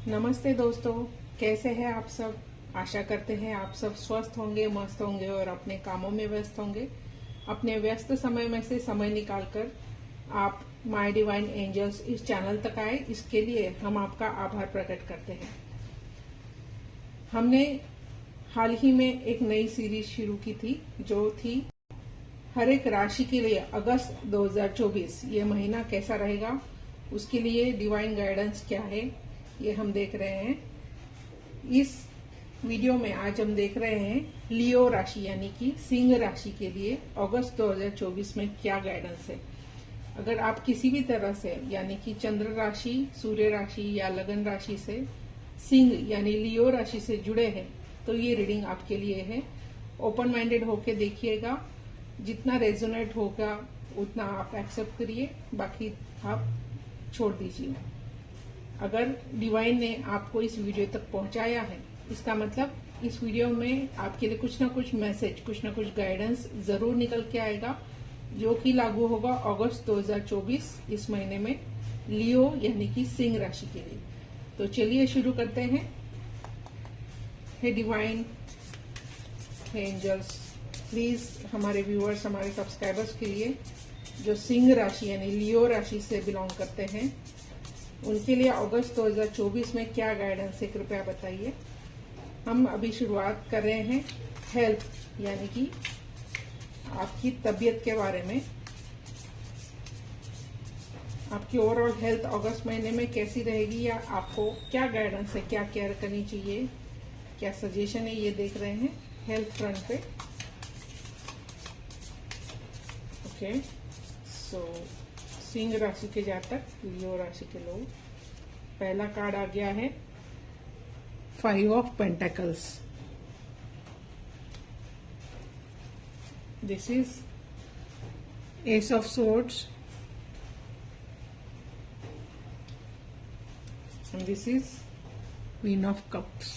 नमस्ते दोस्तों, कैसे हैं आप सब। आशा करते हैं आप सब स्वस्थ होंगे, मस्त होंगे और अपने कामों में व्यस्त होंगे। अपने व्यस्त समय में से समय निकालकर आप माय डिवाइन एंजल्स इस चैनल तक आए, इसके लिए हम आपका आभार प्रकट करते हैं। हमने हाल ही में एक नई सीरीज शुरू की थी जो थी हर एक राशि के लिए अगस्त 2024 ये महीना कैसा रहेगा, उसके लिए डिवाइन गाइडेंस क्या है, ये हम देख रहे हैं। इस वीडियो में आज हम देख रहे हैं लियो राशि यानी कि सिंह राशि के लिए अगस्त 2024 में क्या गाइडेंस है। अगर आप किसी भी तरह से यानी कि चंद्र राशि, सूर्य राशि या लगन राशि से सिंह यानी लियो राशि से जुड़े हैं तो ये रीडिंग आपके लिए है। ओपन माइंडेड होके देखिएगा, जितना रेजोनेट होगा उतना आप एक्सेप्ट करिए, बाकी आप छोड़ दीजिए। अगर डिवाइन ने आपको इस वीडियो तक पहुंचाया है, इसका मतलब इस वीडियो में आपके लिए कुछ ना कुछ मैसेज, कुछ ना कुछ गाइडेंस जरूर निकल के आएगा, जो कि लागू होगा अगस्त 2024 इस महीने में लियो यानी कि सिंह राशि के लिए। तो चलिए शुरू करते हैं। Hey divine, hey angels, please हमारे व्यूअर्स, हमारे सब्सक्राइबर्स के लिए जो सिंह राशि यानी लियो राशि से बिलोंग करते हैं, उनके लिए अगस्त 2024 में क्या गाइडेंस है, कृपया बताइए। हम अभी शुरुआत कर रहे हैं हेल्थ यानी कि आपकी तबीयत के बारे में। आपकी ओवरऑल हेल्थ अगस्त महीने में कैसी रहेगी या आपको क्या गाइडेंस है, क्या केयर करनी चाहिए, क्या सजेशन है, ये देख रहे हैं हेल्थ फ्रंट पे। ओके, सो सिंह राशि के जातक, लियो राशि के लोग, पहला कार्ड आ गया है 5 of pentacles. This is S of swords and this is queen of cups.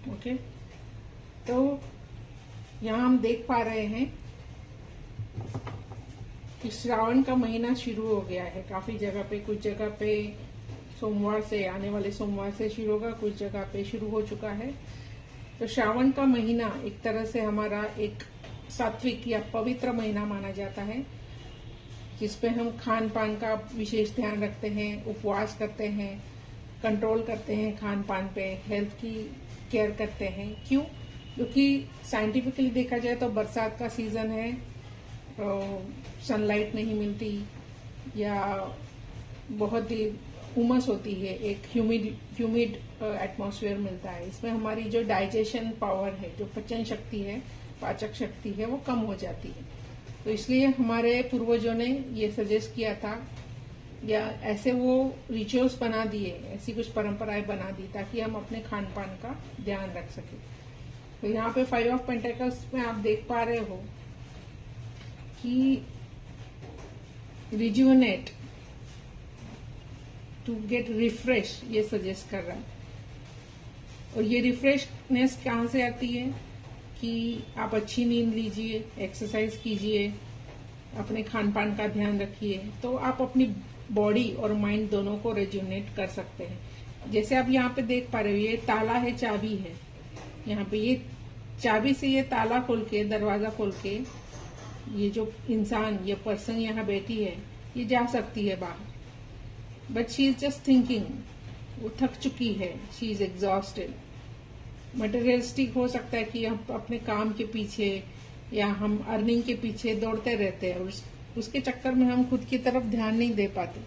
Okay, तो यहां हम देख पा रहे हैं कि श्रावण का महीना शुरू हो गया है। काफी जगह पे, कुछ जगह पे सोमवार से, आने वाले सोमवार से शुरू होगा, कुछ जगह पे शुरू हो चुका है। तो श्रावण का महीना एक तरह से हमारा एक सात्विक या पवित्र महीना माना जाता है, जिसपे हम खान पान का विशेष ध्यान रखते हैं, उपवास करते हैं, कंट्रोल करते हैं खान पान पे, हेल्थ की केयर करते हैं। क्यों? क्योंकि साइंटिफिकली देखा जाए तो बरसात का सीजन है, सनलाइट नहीं मिलती या बहुत ही उमस होती है, एक ह्यूमिड एटमॉस्फेयर मिलता है। इसमें हमारी जो डाइजेशन पावर है, जो पचन शक्ति है, पाचक शक्ति है, वो कम हो जाती है। तो इसलिए हमारे पूर्वजों ने ये सजेस्ट किया था या ऐसे वो रिचुअल्स बना दिए, ऐसी कुछ परंपराएं बना दी ताकि हम अपने खान पान का ध्यान रख सके। तो यहाँ पे 5 ऑफ पेंटेकल्स में आप देख पा रहे हो कि रिजुवनेट, टू गेट रिफ्रेश, ये सजेस्ट कर रहा है। और ये रिफ्रेशनेस कहाँ से आती है कि आप अच्छी नींद लीजिए, एक्सरसाइज कीजिए, अपने खान पान का ध्यान रखिए, तो आप अपनी बॉडी और माइंड दोनों को रिजुवनेट कर सकते हैं। जैसे आप यहाँ पे देख पा रहे हो, ये ताला है, चाबी है। यहाँ पे ये चाबी से ये ताला खोल के, दरवाजा खोल के, ये जो इंसान, ये पर्सन यहाँ बैठी है, ये जा सकती है बाहर, but she is just thinking, वो थक चुकी है, शी इज एग्जॉस्टेड। मटेरियलिस्टिक हो सकता है कि हम अपने काम के पीछे या हम अर्निंग के पीछे दौड़ते रहते हैं और उसके चक्कर में हम खुद की तरफ ध्यान नहीं दे पाते।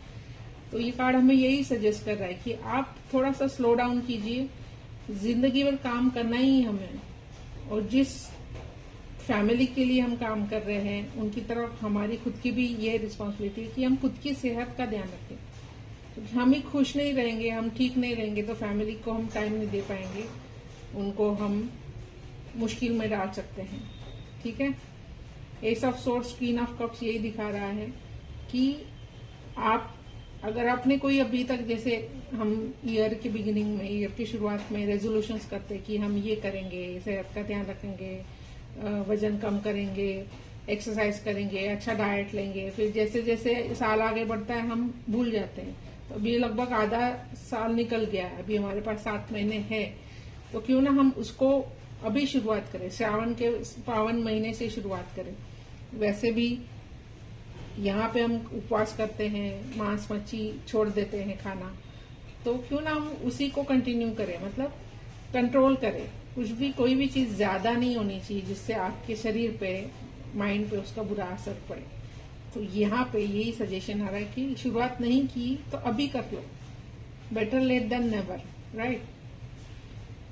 तो ये कार्ड हमें यही सजेस्ट कर रहा है कि आप थोड़ा सा स्लो डाउन कीजिए। जिंदगी भर काम करना ही हमें, और जिस फैमिली के लिए हम काम कर रहे हैं उनकी तरफ हमारी खुद की भी ये रिस्पॉन्सिबिलिटी है कि हम खुद की सेहत का ध्यान रखें। क्योंकि हम ही खुश नहीं रहेंगे, हम ठीक नहीं रहेंगे तो फैमिली को हम टाइम नहीं दे पाएंगे, उनको हम मुश्किल में डाल सकते हैं। ठीक है, S of swords, queen of cups यही दिखा रहा है कि आप, अगर आपने कोई अभी तक, जैसे हम ईयर के बिगिनिंग में, ईयर की शुरुआत में रेजोल्यूशंस करते कि हम ये करेंगे, सेहत का ध्यान रखेंगे, वजन कम करेंगे, एक्सरसाइज करेंगे, अच्छा डाइट लेंगे, फिर जैसे जैसे साल आगे बढ़ता है हम भूल जाते हैं। तो अभी लगभग आधा साल निकल गया है, अभी हमारे पास 7 महीने है, तो क्यों ना हम उसको अभी शुरुआत करें, श्रावण के पावन महीने से शुरुआत करें। वैसे भी यहाँ पे हम उपवास करते हैं, मांस मच्छी छोड़ देते हैं खाना, तो क्यों ना हम उसी को कंटिन्यू करें, मतलब कंट्रोल करें। कुछ भी, कोई भी चीज ज्यादा नहीं होनी चाहिए जिससे आपके शरीर पे, माइंड पे उसका बुरा असर पड़े। तो यहाँ पे यही सजेशन आ रहा है कि शुरुआत नहीं की तो अभी कर लो, better late than never, right.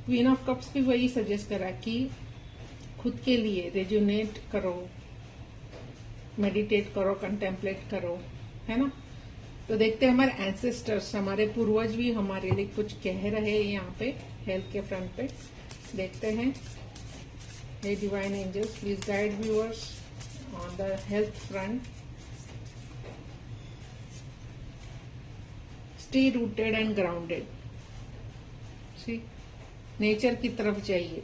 Queen of cups भी वही सजेस्ट करा कि खुद के लिए रेजुनेट करो, मेडिटेट करो, कंटेम्पलेट करो, है ना। तो देखते हैं हमारे एंसेस्टर्स, हमारे पूर्वज भी हमारे लिए कुछ कह रहे हैं यहाँ पे हेल्थ के फ्रंट पे। देखते हैं। Hey divine angels, please guide viewers on the health front. Stay rooted and grounded, see nature की तरफ जाइए।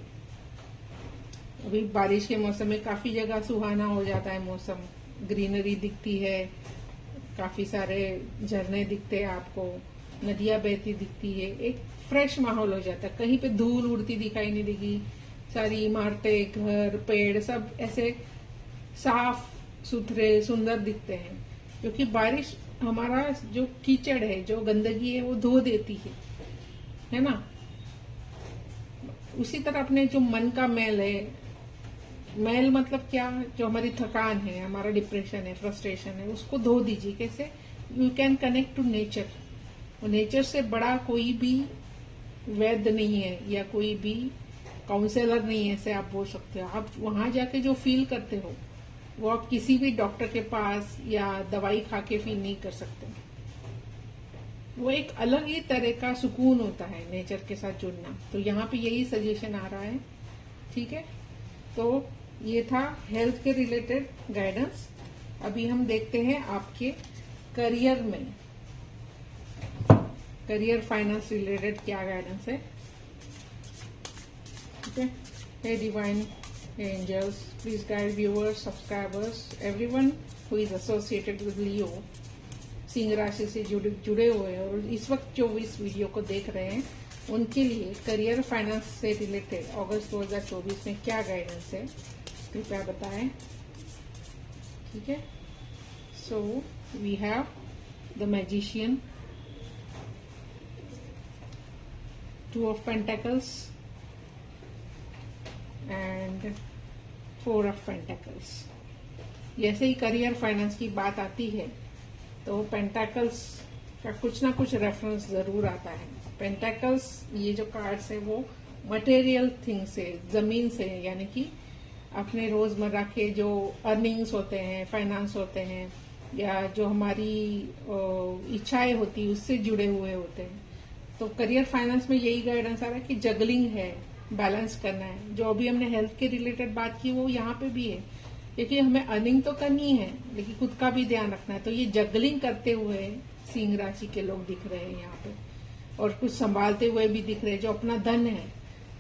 अभी बारिश के मौसम में काफी जगह सुहाना हो जाता है मौसम, ग्रीनरी दिखती है, काफी सारे झरने दिखते हैं आपको, नदियां बहती दिखती है, एक फ्रेश माहौल हो जाता है। कहीं पे धूल उड़ती दिखाई नहीं देगी, सारी इमारतें, घर, पेड़ सब ऐसे साफ सुथरे सुंदर दिखते हैं, क्योंकि बारिश हमारा जो कीचड़ है, जो गंदगी है, वो धो देती है ना। उसी तरह अपने जो मन का मैल है, मैल मतलब क्या, जो हमारी थकान है, हमारा डिप्रेशन है, फ्रस्ट्रेशन है, उसको धो दीजिए। कैसे? You can connect to nature. Nature से बड़ा कोई भी वैद्य नहीं है या कोई भी काउंसलर नहीं है, ऐसे आप बोल सकते हो। आप वहां जाके जो फील करते हो वो आप किसी भी डॉक्टर के पास या दवाई खा के फील नहीं कर सकते। वो एक अलग ही तरह का सुकून होता है नेचर के साथ जुड़ना। तो यहाँ पे यही सजेशन आ रहा है, ठीक है। तो ये था हेल्थ के रिलेटेड गाइडेंस। अभी हम देखते हैं आपके करियर में, करियर फाइनेंस रिलेटेड क्या गाइडेंस है, ठीक है। Hey divine angels, please guide viewers, subscribers, everyone who is associated with Leo, सिंह राशि से जुड़े हुए हैं और इस वक्त जो इस वीडियो को देख रहे हैं, उनके लिए करियर फाइनेंस से रिलेटेड अगस्त 2024 में क्या गाइडेंस है, कृपया बताएं, ठीक है। So we have the magician, 2 of pentacles and 4 of pentacles. जैसे ही करियर फाइनेंस की बात आती है तो पेंटेकल्स का कुछ ना कुछ रेफरेंस जरूर आता है। पेंटेकल्स, ये जो कार्ड्स है वो मटेरियल थिंग से, जमीन से, यानी कि अपने रोजमर्रा के जो अर्निंग्स होते हैं, फाइनेंस होते हैं, या जो हमारी इच्छाएं होती है उससे जुड़े हुए होते हैं। तो करियर फाइनेंस में यही गाइडेंस आ रहा है कि जगलिंग है, बैलेंस करना है। जो अभी हमने हेल्थ के रिलेटेड बात की वो यहाँ पे भी है, क्योंकि हमें अर्निंग तो करनी है लेकिन खुद का भी ध्यान रखना है। तो ये जगलिंग करते हुए सिंह राशि के लोग दिख रहे हैं यहाँ पे, और कुछ संभालते हुए भी दिख रहे हैं। जो अपना धन है,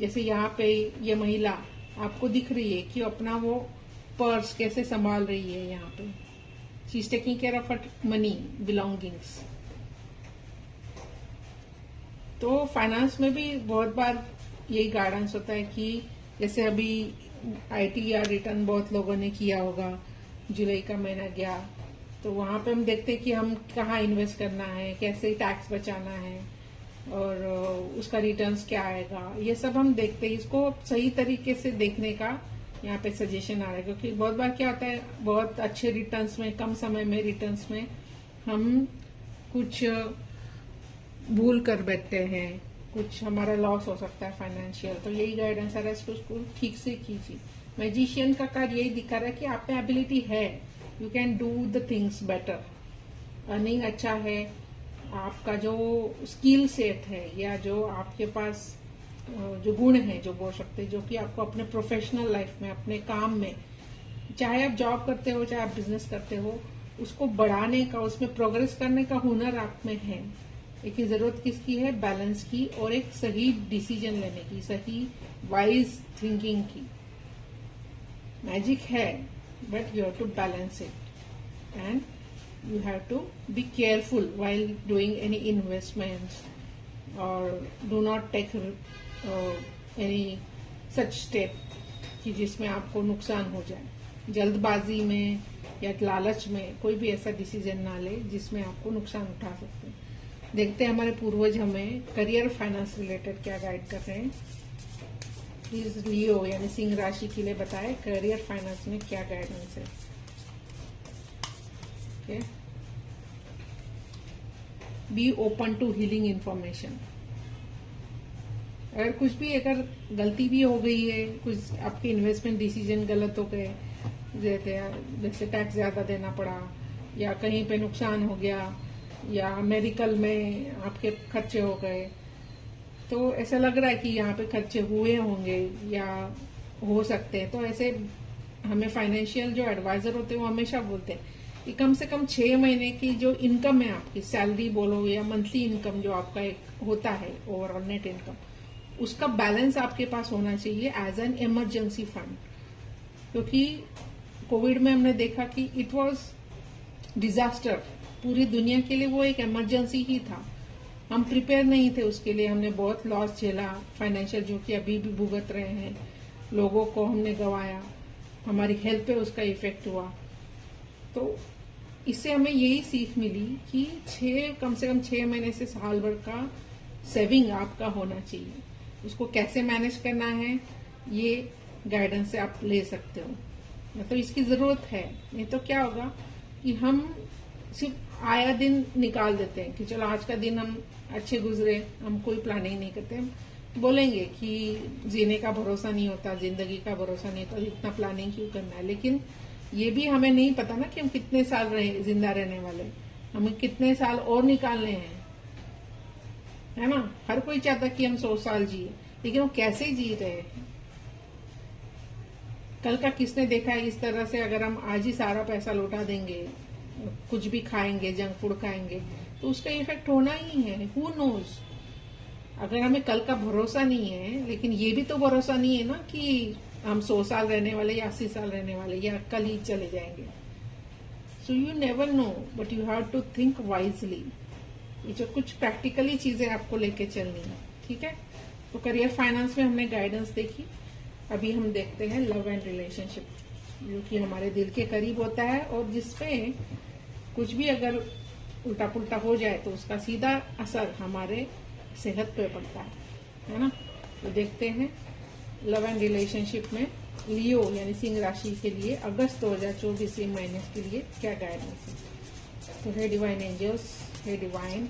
जैसे यहाँ पे ये महिला आपको दिख रही है कि अपना वो पर्स कैसे संभाल रही है। यहाँ पे she is taking care of money belongings. तो फाइनेंस में भी बहुत बार यही गाइडेंस होता है कि जैसे अभी ITR रिटर्न बहुत लोगों ने किया होगा, जुलाई का महीना गया, तो वहां पे हम देखते हैं कि हम कहाँ इन्वेस्ट करना है, कैसे टैक्स बचाना है और उसका रिटर्न्स क्या आएगा, ये सब हम देखते हैं। इसको सही तरीके से देखने का यहाँ पे सजेशन आ रहा है, क्योंकि बहुत बार क्या होता है, बहुत अच्छे रिटर्न्स में, कम समय में रिटर्न्स में हम कुछ भूल कर बैठते हैं, कुछ हमारा लॉस हो सकता है फाइनेंशियल। तो यही गाइडेंस आ रहा है, इसको ठीक से कीजिए। मैजिशियन का कार्ड यही दिखा रहा है कि आप में एबिलिटी है, you can do the things better, earning अच्छा है, आपका जो स्किल सेट है या जो आपके पास जो गुण है, जो बोल सकते हैं, जो कि आपको अपने प्रोफेशनल लाइफ में, अपने काम में, चाहे आप जॉब करते हो चाहे आप बिजनेस करते हो, उसको बढ़ाने का, उसमें प्रोग्रेस करने का हुनर आप में है। लेकिन जरूरत किसकी है? बैलेंस की और एक सही डिसीजन लेने की, सही वाइज थिंकिंग की। मैजिक है but you have to balance it and you have to be careful while doing any investments, or do not take any such step कि जिसमें आपको नुकसान हो जाए. जल्दबाजी में या लालच में कोई भी ऐसा डिसीजन ना ले जिसमें आपको नुकसान उठा सकते हैं. देखते हैं हमारे पूर्वज हमें करियर फाइनेंस रिलेटेड क्या गाइड कर रहे हैं. प्लीज लियो यानी सिंह राशि के लिए बताएं करियर फाइनेंस में क्या गाइडेंस है. Okay, be open to healing information. अगर कुछ भी अगर गलती भी हो गई है, कुछ आपके इन्वेस्टमेंट डिसीजन गलत हो गए, जैसे टैक्स ज्यादा देना पड़ा, या कहीं पे नुकसान हो गया, या मेडिकल में आपके खर्चे हो गए, तो ऐसा लग रहा है कि यहाँ पे खर्चे हुए होंगे या हो सकते हैं, तो ऐसे हमें फाइनेंशियल जो एडवाइजर होते हैं वो हमेशा बोलते हैं कि कम से कम 6 महीने की जो इनकम है आपकी, सैलरी बोलो या मंथली इनकम जो आपका एक होता है ओवरऑल नेट इनकम, उसका बैलेंस आपके पास होना चाहिए एज एन इमरजेंसी फंड. क्योंकि कोविड में हमने देखा कि इट वाज डिजास्टर पूरी दुनिया के लिए. वो एक इमरजेंसी ही था, हम प्रिपेयर नहीं थे उसके लिए. हमने बहुत लॉस झेला फाइनेंशियल, जो कि अभी भी भुगत रहे हैं. लोगों को हमने गंवाया, हमारी हेल्थ पे उसका इफेक्ट हुआ. तो इससे हमें यही सीख मिली कि कम से कम 6 महीने से साल भर का सेविंग आपका होना चाहिए. उसको कैसे मैनेज करना है ये गाइडेंस से आप ले सकते हो. तो इसकी जरूरत है, नहीं तो क्या होगा कि हम सिर्फ आया दिन निकाल देते हैं कि चलो आज का दिन हम अच्छे गुजरे, हम कोई प्लानिंग नहीं करते. हम बोलेंगे कि जीने का भरोसा नहीं होता, जिंदगी का भरोसा नहीं होता, इतना प्लानिंग क्यों करना है. लेकिन ये भी हमें नहीं पता ना कि हम कितने साल जिंदा रहने वाले, हमें कितने साल और निकालने हैं, है ना. हर कोई चाहता कि हम 100 साल जिए, लेकिन वो कैसे जी रहे हैं. कल का किसने देखा है. इस तरह से अगर हम आज ही सारा पैसा लौटा देंगे, कुछ भी खाएंगे, जंक फूड खाएंगे, तो उसका इफेक्ट होना ही है. Who knows. अगर हमें कल का भरोसा नहीं है, लेकिन ये भी तो भरोसा नहीं है ना कि हम 100 साल रहने वाले या 80 साल रहने वाले, या कल ही चले जाएंगे. So you never know, but you have to think wisely. ये जो कुछ प्रैक्टिकली चीजें आपको लेके चलनी है, ठीक है. तो करियर फाइनेंस में हमने गाइडेंस देखी. अभी हम देखते हैं लव एंड रिलेशनशिप, जो कि हमारे दिल के करीब होता है और जिसपे कुछ भी अगर उल्टा पुल्टा हो जाए तो उसका सीधा असर हमारे सेहत पे पड़ता है ना. तो देखते हैं लव एंड रिलेशनशिप में लियो यानी सिंह राशि के लिए अगस्त 2024 महीने के लिए क्या गाइडेंस है. तो hey divine angels, hey divine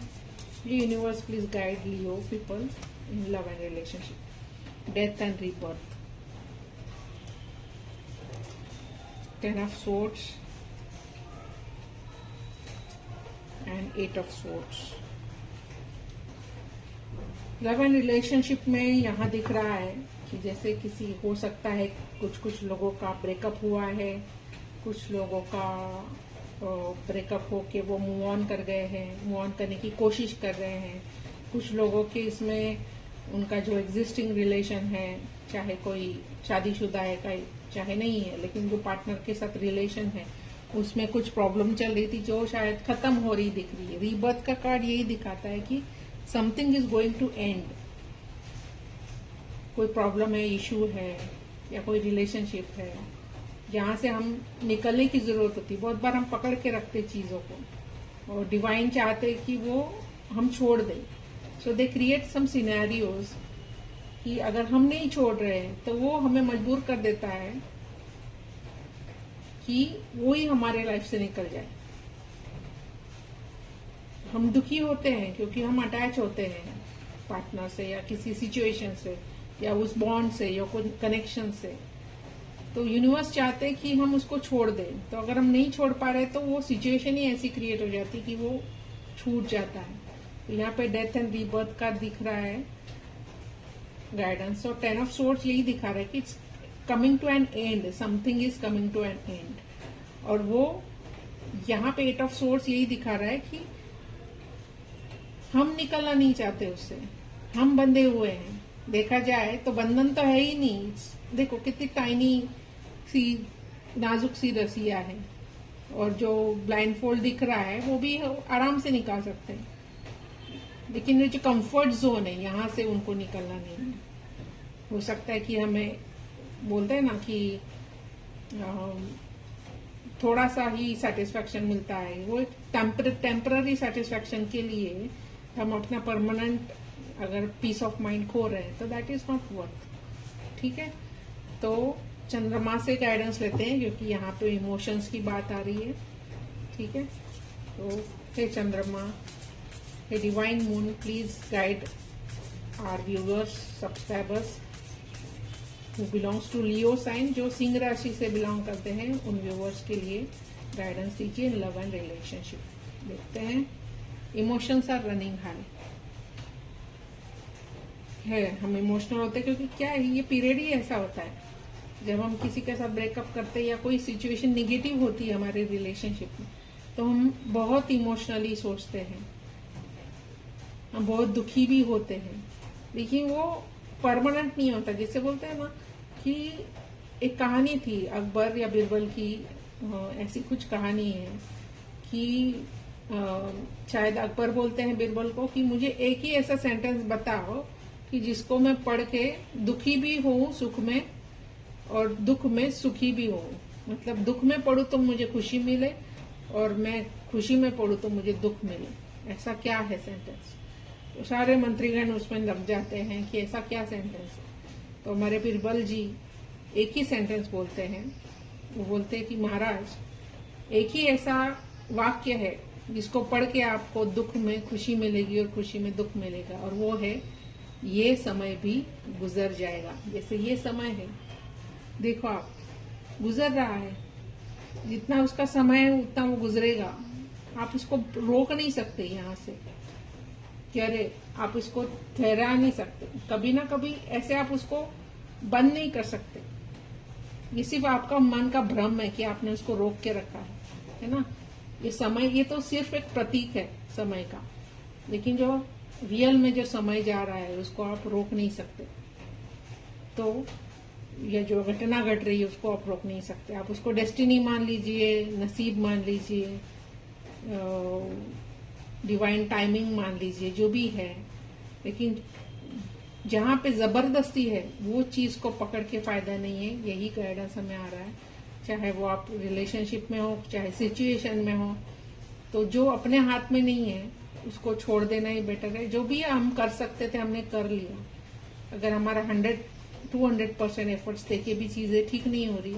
universe, please guide Leo people in love and relationship, death and rebirth. 10 of swords and 8 of swords. Love and relationship में यहाँ दिख रहा है कि जैसे किसी हो सकता है कुछ लोगों का ब्रेकअप हुआ है, कुछ लोगों का ब्रेकअप होके वो मूव ऑन कर गए हैं, मूव ऑन करने की कोशिश कर रहे हैं. कुछ लोगों के इसमें उनका जो एग्जिस्टिंग रिलेशन है, चाहे कोई शादीशुदा है चाहे नहीं है, लेकिन जो पार्टनर के साथ रिलेशन है उसमें कुछ प्रॉब्लम चल रही थी जो शायद खत्म हो रही दिख रही है. रीबर्थ का कार्ड यही दिखाता है कि something is going to end. कोई प्रॉब्लम है, इशू है, या कोई रिलेशनशिप है जहां से हम निकलने की जरूरत होती है. बहुत बार हम पकड़ के रखते चीजों को और डिवाइन चाहते कि वो हम छोड़ दें. सो दे क्रिएट सम सिनेरियोज कि अगर हम नहीं छोड़ रहे हैं तो वो हमें मजबूर कर देता है कि वो ही हमारे लाइफ से निकल जाए. हम दुखी होते हैं क्योंकि हम अटैच होते हैं पार्टनर से या किसी सिचुएशन से या उस बॉन्ड से या कोई कनेक्शन से. तो यूनिवर्स चाहते हैं कि हम उसको छोड़ दें. तो अगर हम नहीं छोड़ पा रहे तो वो सिचुएशन ही ऐसी क्रिएट हो जाती कि वो छूट जाता है. तो यहाँ पे डेथ एंड रीबर्थ का दिख रहा है गाइडेंस. और 10 ऑफ सोर्ड्स यही दिखा रहा है कि it's coming to an end, something is coming to an end. और वो यहाँ पे 8 ऑफ सोर्ड्स यही दिखा रहा है कि हम निकलना नहीं चाहते उससे, हम बंधे हुए हैं. देखा जाए तो बंधन तो है ही नहीं. देखो कितनी टाइनी सी नाजुक सी रसिया है, और जो ब्लाइंड फोल्ड दिख रहा है वो भी आराम से निकाल सकते हैं, लेकिन जो कंफर्ट जोन है यहाँ से उनको निकलना नहीं है। हो सकता है कि हमें बोलते हैं ना कि थोड़ा सा ही सेटिस्फैक्शन मिलता है, वो टेम्पररी सेटिस्फैक्शन के लिए हम अपना परमानेंट अगर पीस ऑफ माइंड खो रहे हैं तो दैट इज नॉट वर्थ। ठीक है, तो चंद्रमा से गाइडेंस लेते हैं क्योंकि यहाँ पे इमोशंस की बात आ रही है। ठीक है, तो हे चंद्रमा, hey divine moon, please guide our viewers, subscribers who belongs to Leo sign, जो सिंह राशि से बिलोंग करते हैं, उन व्यूअर्स के लिए गाइडेंस दीजिए इन लव एंड रिलेशनशिप। देखते हैं, इमोशंस आर रनिंग हाई है, हम इमोशनल होते हैं क्योंकि क्या है, ये पीरियड ही ऐसा होता है जब हम किसी के साथ ब्रेकअप करते हैं या कोई सिचुएशन निगेटिव होती है हमारे रिलेशनशिप में, तो हम बहुत इमोशनली सोचते हैं, हम बहुत दुखी भी होते हैं, लेकिन वो परमानेंट नहीं होता। जैसे बोलते हैं ना कि एक कहानी थी अकबर या बिरबल की, ऐसी कुछ कहानी है कि शायद अकबर बोलते हैं बिरबल को कि मुझे एक ही ऐसा सेंटेंस बताओ कि जिसको मैं पढ़ के दुखी भी हूँ सुख में और दुख में सुखी भी हूँ, मतलब दुख में पढ़ूं तो मुझे खुशी मिले और मैं खुशी में पढ़ूं तो मुझे दुख मिले। ऐसा क्या है सेंटेंस? तो सारे मंत्रीगण उसमें लग जाते हैं कि ऐसा क्या सेंटेंस है। तो हमारे बिरबल जी एक ही सेंटेंस बोलते हैं, वो बोलते हैं कि महाराज एक ही ऐसा वाक्य है जिसको पढ़ के आपको दुख में खुशी मिलेगी और खुशी में दुख मिलेगा, और वो है ये समय भी गुजर जाएगा। जैसे ये समय है, देखो आप गुजर रहा है, जितना उसका समय है उतना वो गुजरेगा, आप उसको रोक नहीं सकते यहाँ से कि अरे आप इसको ठहरा नहीं सकते, कभी ना कभी ऐसे आप उसको बंद नहीं कर सकते। ये सिर्फ आपका मन का भ्रम है कि आपने उसको रोक के रखा है ना। ये समय, ये तो सिर्फ एक प्रतीक है समय का, लेकिन जो रियल में जो समय जा रहा है उसको आप रोक नहीं सकते। तो या जो घटना घट रही है उसको आप रोक नहीं सकते। आप उसको डेस्टिनी मान लीजिए, नसीब मान लीजिए, डिवाइन टाइमिंग मान लीजिए, जो भी है, लेकिन जहां पे जबरदस्ती है वो चीज को पकड़ के फायदा नहीं है। यही गाइडेंस हमें आ रहा है, चाहे वो आप रिलेशनशिप में हो, चाहे सिचुएशन में हो। तो जो अपने हाथ में नहीं है उसको छोड़ देना ही बेटर है। जो भी हम कर सकते थे हमने कर लिया। अगर हमारा 100-200% एफर्ट्स देके भी चीजें ठीक नहीं हो रही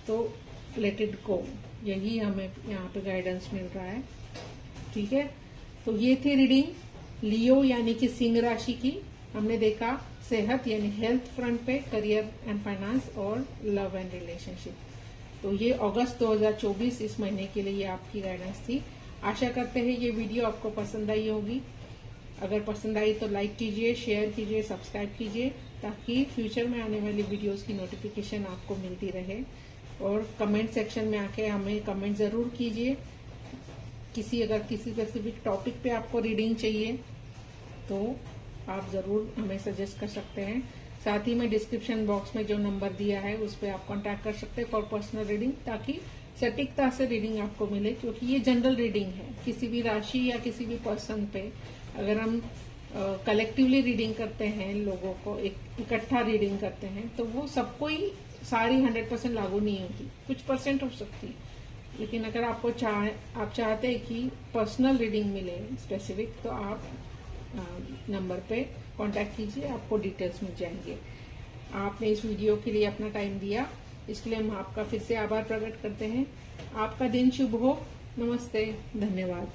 तो लेट इट गो। यही हमें यहाँ पे गाइडेंस मिल रहा है। ठीक है, तो ये थी रीडिंग लियो यानी कि सिंह राशि की। हमने देखा सेहत यानी हेल्थ फ्रंट पे, करियर एंड फाइनेंस और लव एंड रिलेशनशिप। तो ये अगस्त 2024 इस महीने के लिए आपकी गाइडेंस थी। आशा करते हैं ये वीडियो आपको पसंद आई होगी। अगर पसंद आई तो लाइक कीजिए, शेयर कीजिए, सब्सक्राइब कीजिए, ताकि फ्यूचर में आने वाली वीडियोस की नोटिफिकेशन आपको मिलती रहे। और कमेंट सेक्शन में आके हमें कमेंट जरूर कीजिए। अगर किसी स्पेसिफिक टॉपिक पे आपको रीडिंग चाहिए तो आप जरूर हमें सजेस्ट कर सकते हैं। साथ ही में डिस्क्रिप्शन बॉक्स में जो नंबर दिया है उस पर आप कांटेक्ट कर सकते हैं फॉर पर्सनल रीडिंग, ताकि सटीकता से रीडिंग आपको मिले। क्योंकि ये जनरल रीडिंग है, किसी भी राशि या किसी भी पर्सन पे अगर हम कलेक्टिवली रीडिंग करते हैं, लोगों को एक इकट्ठा रीडिंग करते हैं, तो वो सबको ही सारी 100% लागू नहीं होती, कुछ परसेंट हो सकती है। लेकिन अगर आपको आप चाहते हैं कि पर्सनल रीडिंग मिले स्पेसिफिक, तो आप नंबर पे कांटेक्ट कीजिए, आपको डिटेल्स मिल जाएंगे। आपने इस वीडियो के लिए अपना टाइम दिया, इसके लिए हम आपका फिर से आभार प्रकट करते हैं। आपका दिन शुभ हो। नमस्ते, धन्यवाद।